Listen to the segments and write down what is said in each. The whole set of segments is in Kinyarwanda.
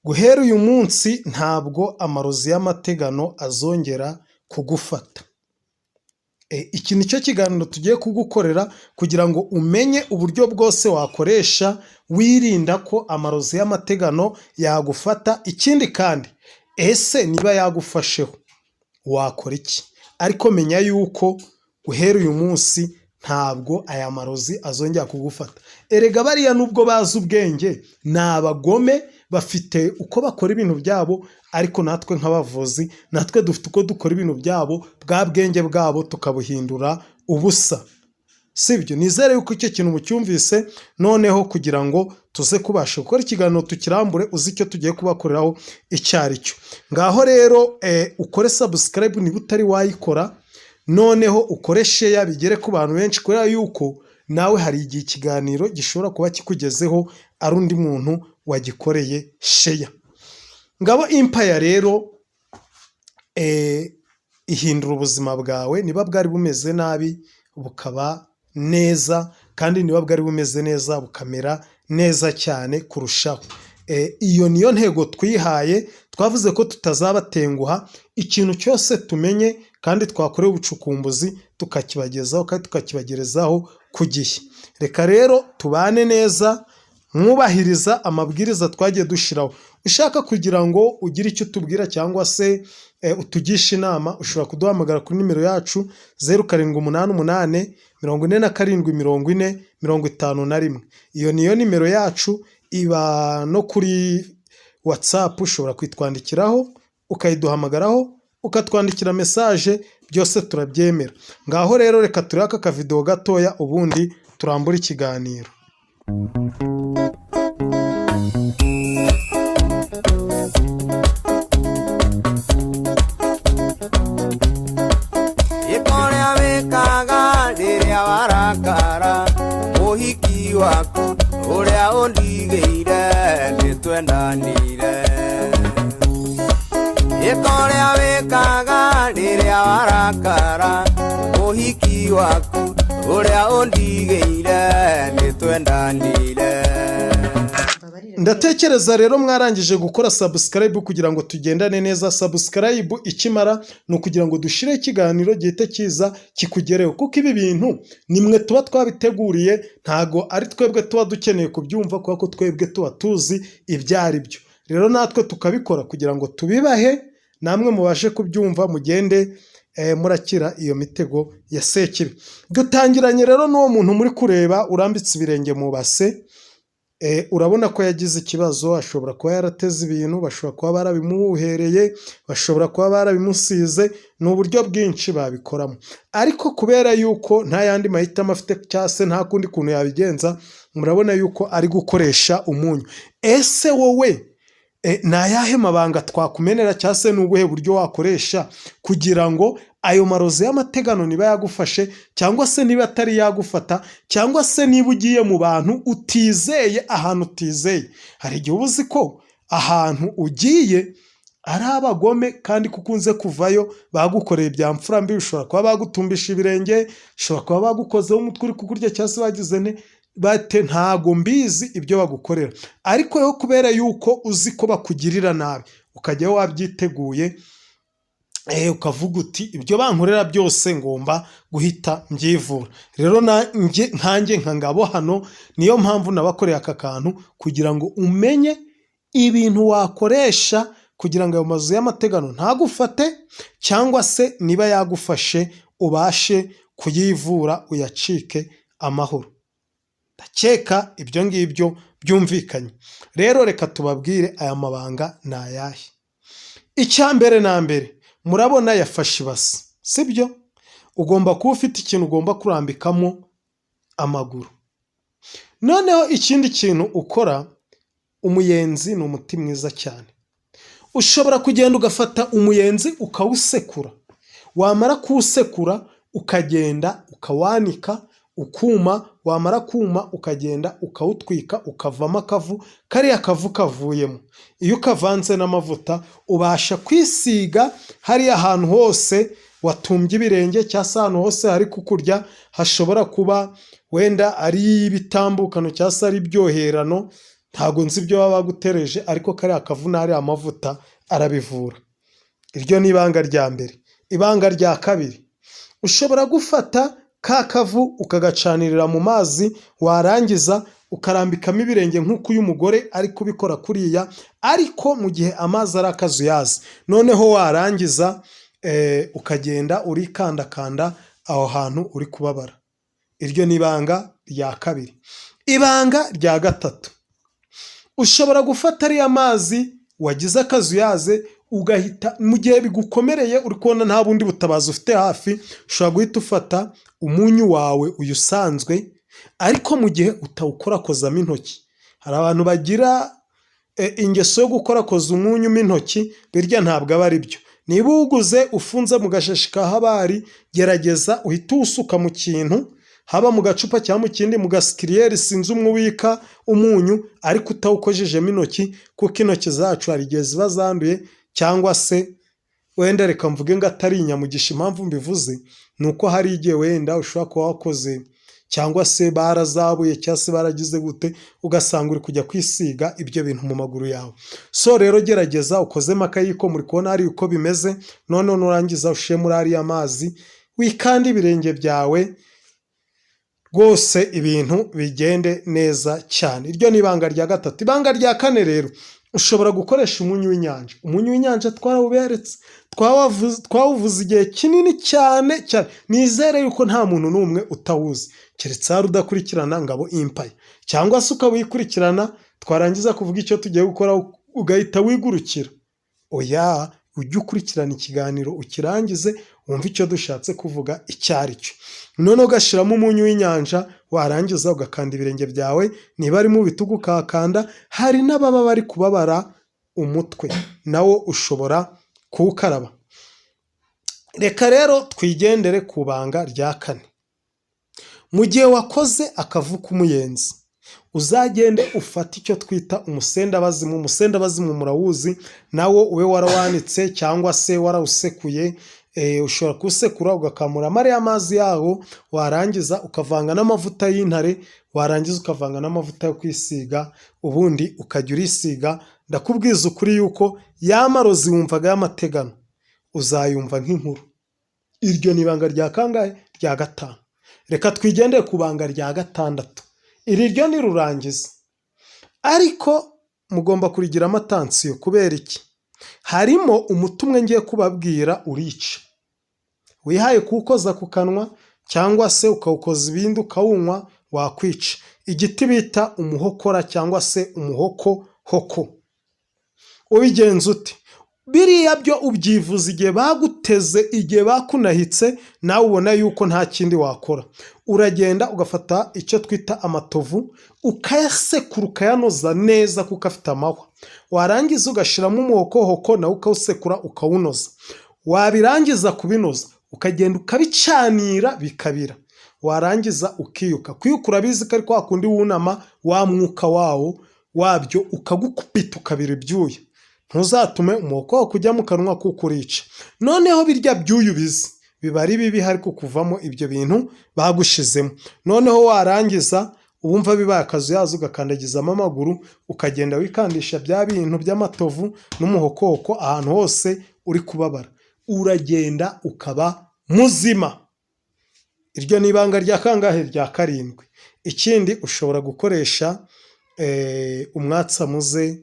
guhera uyu munsi ntabwo amarozi y'amategano azongera kugufata. Iki nicyo kiganiro tugiye kugukorera kugira ngo umenye uburyo bwose wakoresha wirinda ko amarozi y'amategano yagufata. Ikindi kandi ese niba yagufasheho wakora iki? Ariko menya yuko guhera uyu munsi ntabwo aya marozi azongera kugufata. Erega bariya nubwo bazi ubwenge ni abagome, bafite uko bakora ibintu byabo, ariko natwe nk'abavuzi natwe dufite uko dukora ibintu byabo, bwa bwenge bwabo tukabuhindura ubusa. Sibyo? Nizere yuko icyo kintu mucyumvise, noneho kugira ngo tuze kubasha gukora ikiganiro tukirambure uzi icyo tugiye kubakoreraho icyo ari cyo. Ngaho rero ukore subscribe niba utari wayikora, noneho ukore share bigere ku bantu benshi, kubera yuko nawe hari igihe ikiganiro gishobora kuba kikugezeho ari undi muntu wagikoreye share. Ngabo Empire rero ihindura ubuzima bwawe, niba bwari bumeze nabi bukaba neza, kandi niba bwari bumeze neza bukamera neza cyane kurushaho. Iyo niyo ntego twihaye. Twavuze ko tutazabatenguha, ikintu cyose tumenye kandi twakorewe ubucukumbuzi tukakibagezaho kandi tukakibagerezaho ku gihe. Reka rero tubane neza, mwubahiriza amabwiriza twagiye dushiraho. Ushaka kugira ngo ugire icyo tubwira cyangwa se utugisha inama, ushobora kuduhamagara kuri nimero yacu 0788 47 40 51. Iyo niyo nimero yacu, iba no kuri WhatsApp, ushobora kwitwandikiraho ukayiduhamagaraho, ukatwandikira message, byose turabyemera. Ngaho rero reka turebe aka kavideo gatoya ubundi turambura ikiganiro. Uhiki wako uria undigeire nitwendanire, ikoria wikaga riria warakara. Uhiki wako uria undigeire nitwendanire. Ndatekereza rero mwarangije gukora subscribe kugira ngo tugendane neza. Subscribe ikimara no kugira ngo dushire ikiganiro gihite kiza kikugereho, kuko ibi bintu nimwe tuba twabiteguriye, ntago ari twebwe tuba dukeneye kubyumva, kuko twebwe tuba tuzi ibyari byo. Rero natwe tukabikora kugira ngo tubibahe, namwe mubashe kubyumva, mugende murakira iyo mitego ya sekibi. Dutangiranye rero n'uwo muntu muri kureba urambitse ibirenge mu base. Urabona ko yagize ikibazo, ashobora kuba yarateze ibintu, bashobora kuba barabimuhereye, bashobora kuba barabimusize, n'uburyo bwinshi babikoramo. Ariko kubera yuko nta yandi mahitamo afite cyangwa se nta kundi kuntu yabigenza, murabona yuko ari gukoresha umunyu. Ese wowe ni ayahe mabanga twakumenera cyangwa se ni ubuhe buryo wakoresha kugira ngo ayo marozi y'amategano niba yagufashe, cyangwa se niba atari yagufata, cyangwa se niba ugiye mu bantu utizeye, ahantu utizeye? Hari igihe uba uzi ko ahantu ugiye ari abagome, kandi kukunze kuvayo bagukoreye ibya mfura mbi. Bishobora kuba bagutumbisha ibirenge, bishobora kuba bagukozeho umutwe uri kukurya, cyangwa se bagize bate, ntago mbizi ibyo bagukorera. Ariko yo kubera yuko uzi ko bakugirira nabi, ukajya wabyiteguye, ukavuga uti ibyo bankorera byose ngomba guhita mbyivura. Rero nkanjye nka Ngabo hano, niyo mpamvu nabakoreye aka kantu kugira ngo umenye ibintu wakoresha kugira ngo ayo mazu y'amategano ntagufate, cyangwa se niba yagufashe ubashe kuyivura uyacike amahoro. Ndakeka ibyo ngibyo byumvikanye. Rero reka tubabwire aya mabanga ni ayahe. Icya mbere na mbere, murabona yafashe ibase, sibyo? Ugomba kuba ufite ikintu ugomba kurambikamo amaguru. Noneho ikindi kintu ukora, umuyenzi ni umuti mwiza cyane. Ushobora kugenda ugafata umuyenzi ukawusekura, wamara kuwusekura ukagenda ukawanika ukuma, wamara kuma ukagenda ukawutwika ukavamo akavu, kariya kavu kavuyemo. Iyo ukavanze n'amavuta ubasha kwisiga hariya ahantu hose watumbye ibirenge, cyangwa ahantu hose hari kukurya, hashobora kuba wenda ari ibitambukano cyangwa se ari ibyoherano, ntago nzi ibyo baba bagutereje, ariko kariya kavu n'ariya amavuta arabivura. Iryo ni ibanga rya mbere. Ibanga rya kabiri, ushobora gufata ka kavu ukagacanirira mu mazi, warangiza ukarambikamo ibirenge nk'uko uyu mugore ari kubikora kuriya, ariko mu gihe amazi ari akazuyazi. Noneho warangiza ukagenda urikandakanda aho hantu uri kubabara. Iryo ni ibanga rya kabiri. Ibanga rya gatatu, ushobora gufata ariya mazi wagize akazuyaze, ugahita mu gihe bigukomereye uri kubona nta bundi butabazi ufite hafi, ushobora guhita ufata umunyu wawe uyu usanzwe, ariko mu gihe utawukorakozamo intoki. Hari abantu bagira ingeso yo gukorakoza umunyu mu intoki, birya ntabwo aba ari byo. Niba uwuguze ufunze mu gashashi ka habari, gerageza uhite uwusuka mu kintu, haba mu gacupa cyangwa mu kindi, mu gasikiriyeri sinzi umwe ubika umunyu, ariko utawukojejemo intoki, kuko intoki zacu hari igihe ziba zanduye, cyangwa se wenda reka mvuge ngo atari inyamugisha. Impamvu mbivuze ni uko hari igihe wenda ushobora kuba wakoze, cyangwa se barazabuye, cyangwa se baragize gute, ugasanga uri kujya kwisiga ibyo bintu mu maguru yawe. So rero gerageza ukozemo akayiko, muri kubona hari uko bimeze, none nurangiza ushyire muri ariya mazi, wikande ibirenge byawe, rwose ibintu bigende neza cyane. Iryo ni ibanga rya gatatu. Ibanga rya kane rero, ushobora gukoresha umunyu w'inyanja. Umunyu w'inyanja twarawuberetse, twawuvuze igihe kinini cyane cyane. Nizere yuko nta muntu n'umwe utawuzi, keretse hari udakurikirana Ngabo Empire, cyangwa se ukawikurikirana, twarangiza kuvuga icyo tugiye gukora ugahita wigurukira. Oya, ujye ukurikirana ikiganiro ukirangize, wumva icyo dushatse kuvuga icyo ari cyo. None ugashyiramo umunyu w'inyanja, warangiza ugakanda ibirenge byawe, niba ari mu bitugu ukakanda. Hari n'ababa bari kubabara umutwe, nawo ushobora kuwukaraba. Reka rero twigendere ku banga rya kane. Mu gihe wakoze akavu k'umuyenzi, uzagende ufate icyo twita umusendabazimu. Umusendabazimu murawuzi, nawo ube warawanitse cyangwa se warawusekuye. Ushobora kuwusekura ugakamura mariya mazi yawo, warangiza ukavanga n'amavuta y'intare, warangiza ukavanga n'amavuta yo kwisiga, ubundi ukajya urisiga. Ndakubwiza ukuri yuko yamarozi wumvaga y'amategano uzayumva nk'inkuru. Iryo ni ibanga rya kangahe? Rya gatanu. Reka twigendere ku banga rya gatandatu. Iri ryo ni rurangiza, ariko mugomba kurigira amatansiyo. Kubera iki? Harimo umuti umwe ngiye kubabwira urica. Wihaye kuwukoza ku kanwa, cyangwa se ukawukoza ibindi ukawunywa, wakwica. Igiti bita umuhokora cyangwa se umuhokohoko. Ubigenza ute? Biriya byo ubyivuza igihe baguteze, igihe bakunahitse, nawe ubona yuko nta kindi wakora. Uragenda ugafata icyo twita amatovu, ukayasekura ukayanoza neza kuko afite amahwa. Warangiza ugashyiramo umuhokohoko, nawe ukawusekura ukawunoza. Wabirangiza kubinoza, ukagenda ukabicanira bikabira. Warangiza ukiyuka. Kwiyuka urabizi ko ari kwa kundi wunama wa mwuka wabyo ukagukupita ukabira ibyuya. Ntuzatume umuhokohoko ujya mu kanwa kuko urica. Noneho birya byuya ubizi, biba ari bibi, hari kukuvamo ibyo bintu bagushizemo. Noneho warangiza ubumva bibaye akazuyazi, ugakandagizamo amaguru, ukagenda wikandisha bya bintu by'amatovu n'umuhokohoko ahantu hose uri kubabara. Uragenda ukaba muzima. Iryo ni ibanga rya kangahe? Rya karindwi. Ikindi, ushobora gukoresha umwatsamuze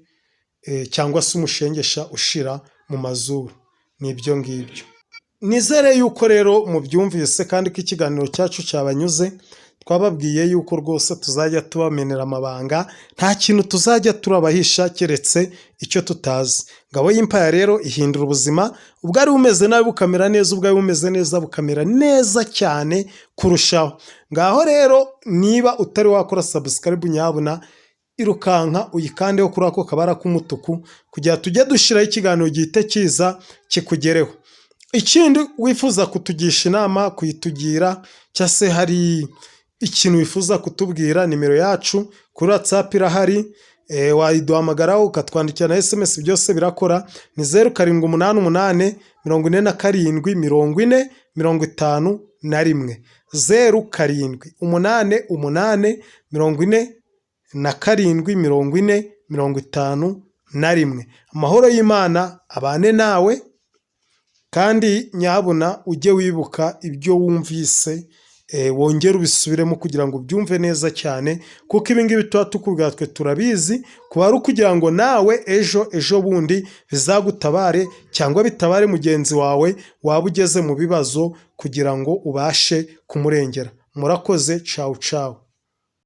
cyangwa se umushengesha ushira mu mazuru. Nibyo ngibyo. Nizere yuko rero mubyumvise kandi ko ikiganiro cyacu cyabanyuze. Twababwiye yuko rwose tuzajya tubamenera amabanga, nta kintu tuzajya turabahisha keretse icyo tutazi. Ngabo Empire rero ihindura ubuzima. Ubwo ari bumeze nabi bukamera neza, ubwo ari bumeze neza bukamera neza cyane kurushaho. Ngaho rero niba utari wakora subscribe, nyabuna irukanka uyikandeho kuri ako kabara k'umutuku, kugira tujye dushiraho ikiganiro gihite kiza kikugereho. Ikindi wifuza kutugisha inama, kuyitugira, cyangwa se hari ikintu wifuza kutubwira, nimero yacu kuri WhatsApp irahari. Wayiduhamagaraho ukatwandikira na SMS, byose birakora. Ni 0788 47 40 51 0788 48 40 0787405051. Amahoro y'Imana abane nawe, kandi nyabuna ujye wibuka ibyo wumvise, wongere ubisubiremo kugira ngo ubyumve neza cyane, kuko ibingibi tuba tukubwira twe turabizi, kuba ari ukugira ngo nawe ejo bundi bizagutabare cyangwa bitabare mugenzi wawe waba ugeze mu bibazo, kugira ngo ubashe kumurengera. Murakoze, cawu cawu.